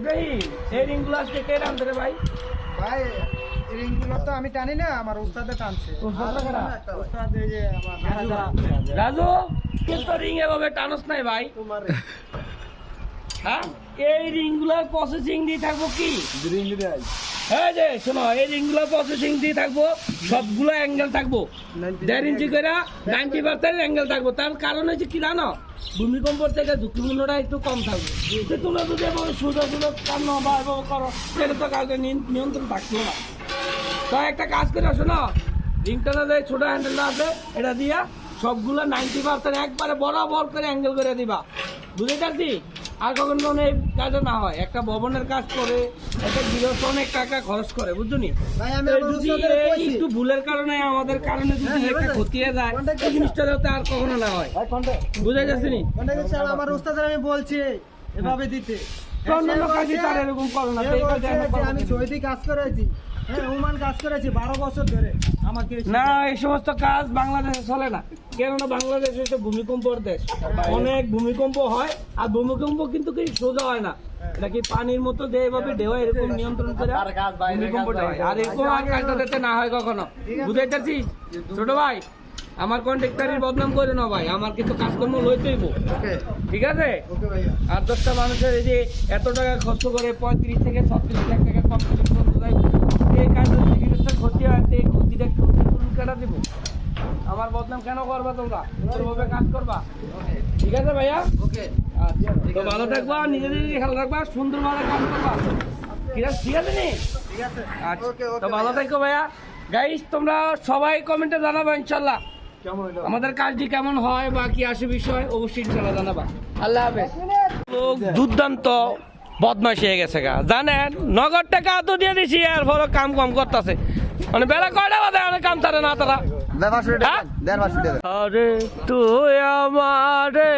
ইব্রাহিম এই রিংগুলো আজকে কে টানতে রে ভাই? ভাই রিংগুলো তো আমি টানি না, আমার উস্তাদে টানছে। উস্তাদ এই যে আমার রাজু কিন্তু রিং এভাবে টানস নাই ভাই। হ্যাঁ এই রিংগুলোর প্রসেসিং দিয়ে থাকবো কি হ্যাঁ যে শোনো এই রিংগুলোর প্রসেসিং দিয়ে থাকবো সবগুলো অ্যাঙ্গেল থাকবো 1.5 ইঞ্চি করে 90% অ্যাঙ্গেল থাকবো। তার কারণ হচ্ছে কি জানো, ভূমিকম্প থেকে ঝুঁকিপূর্ণটা একটু কম থাকবে। তোমরা যদি সোজা সোজা কান্ন বা এভাবে করো সেটা তো কাউকে নিয়ন্ত্রণ থাকলো না। তো একটা কাজ করে শোনো, রিংটানা যে ছোট হ্যান্ডেলটা আছে এটা দিয়া সবগুলো 90% একবারে বরাবর করে অ্যাঙ্গেল করে দিবা, বুঝতে পারছি? আর কখন কোনো এই কাজও না হয়, একটা ভবনের কাজ করে একটা গৃহস্থ অনেক টাকা খরচ করে, বুঝছো নি? ভাই আমি আমার যদি উস্তাদের কইছি। একটু ভুলের কারণে আমাদের কারণে যদি একটা ক্ষতি হয়ে যায় এই জিনিসটা যাতে আর কখনো না হয়, বুঝা যাচ্ছে নি? কন্টাক্ট স্যার আমার উস্তাদের আমি বলছি এভাবে দিতে। অন্য কাজে তার এরকম করো না, এই কাজে আমরা করবো আমি কেন? সৌদি কাজ করেছি, হ্যাঁ ওমান কাজ করেছি 12 বছর ধরে। আমাকে না এই সমস্ত কাজ বাংলাদেশে চলে না, কেননা বাংলাদেশ হচ্ছে ভূমিকম্পর দেশ, অনেক ভূমিকম্প হয়। আর ভূমিকম্প কিন্তু কি সোজা হয় না, এটা কি পানির মতো যে এভাবে ঢেউ এরকম নিয়ন্ত্রণ করে ভূমিকম্পটা হয়। আর এরকম আর কাজটা যাতে না হয় কখনো, বুঝতে পারছিস ছোট ভাই? আমার কন্ট্রাক্টরের বদনাম করে না ভাই, আমার কিন্তু কাজকর্ম লইতেইব, ঠিক আছে? ওকে ভাইয়া। আর 10টা মানুষের এই যে এত টাকা খরচ করে 35 থেকে 36 লাখ টাকা কমপ্লিট করতে যাই, এই কাজের চিকিৎসা ক্ষতি হয়, এই ক্ষতিটা কেটে দিব। আমার বদনাম কেন করবা তোমরা? সুন্দরভাবে কাজ করবা, ঠিক আছে ভাইয়া? ওকে আচ্ছা তো ভালো থাকবা, নিজেদের খেয়াল রাখবা, সুন্দরভাবে কাজ করবা, ঠিক আছে নি? ঠিক আছে। আচ্ছা ওকে ওকে তো ভালো থাকো ভাইয়া। গাইস তোমরা সবাই কমেন্টে জানাবা ইনশাল্লাহ আমাদের কাজটি কেমন হয় বা কি আসে বিষয়, অবশ্যই ইনশাল্লাহ জানাবা। আল্লাহ হাফেজ। লোক দুর্দান্ত বদমাইশ হয়ে গেছে গা, জানেন? নগদ টাকা তো দিয়ে দিছি, আর বড় কাম কম করতেছে, মানে বেলা কয়টা বাজে অনেক কাম তারা না তারা। আরে তুই আমারে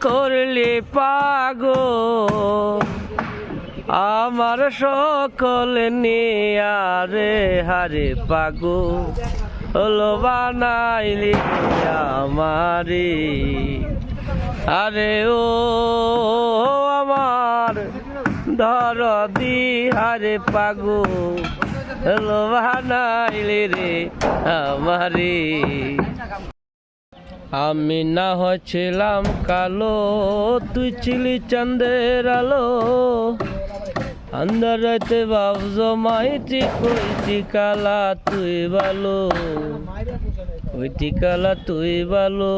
করলি পাগল, আমার সকল নিয়ারে হারে পাগো হলো বানাইলি আমারে। আরে ও আমার ধর দি হারে পাগো হলো বানাইলি রে আমারে। আমি না হচ্ছিলাম কালো, তুই ছিলি চাঁদের আলো, আন্দার রাতে বাপ জমাইতি কইতি কালা তুই ভালো, কইতি কালা তুই ভালো।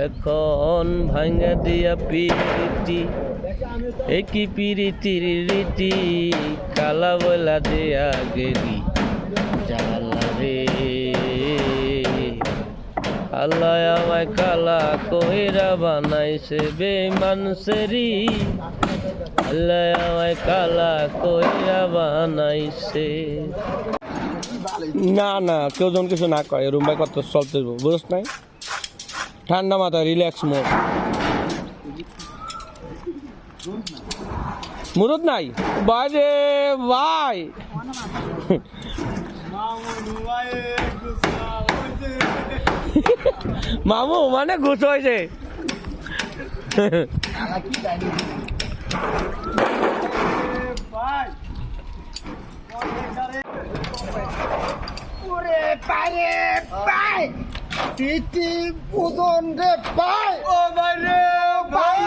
এখন ভাঙ্গা দিয়া পিরিতি, একই পিরিতির রীতি, কালা বলা দেয়া গেলি জালা রে। আল্লাহ আমায় কালা কইরা বানাইছে বেঈমানসেরি, আল্লাহ আমায় কালা কইরা বানাইছে। না না কেউ জন কিছু না কয়, রুম ভাই কত চলতে বুঝছ নাই, ঠান্ডা মাথায় রিল্যাক্স মোড। মুরুদ নাই ভাই রে ভাই, মামু মানে ঘুষ হয়েছে। ওরে পারে পাই পিটি বুদন রে পাই, ও ভাই রে ভাই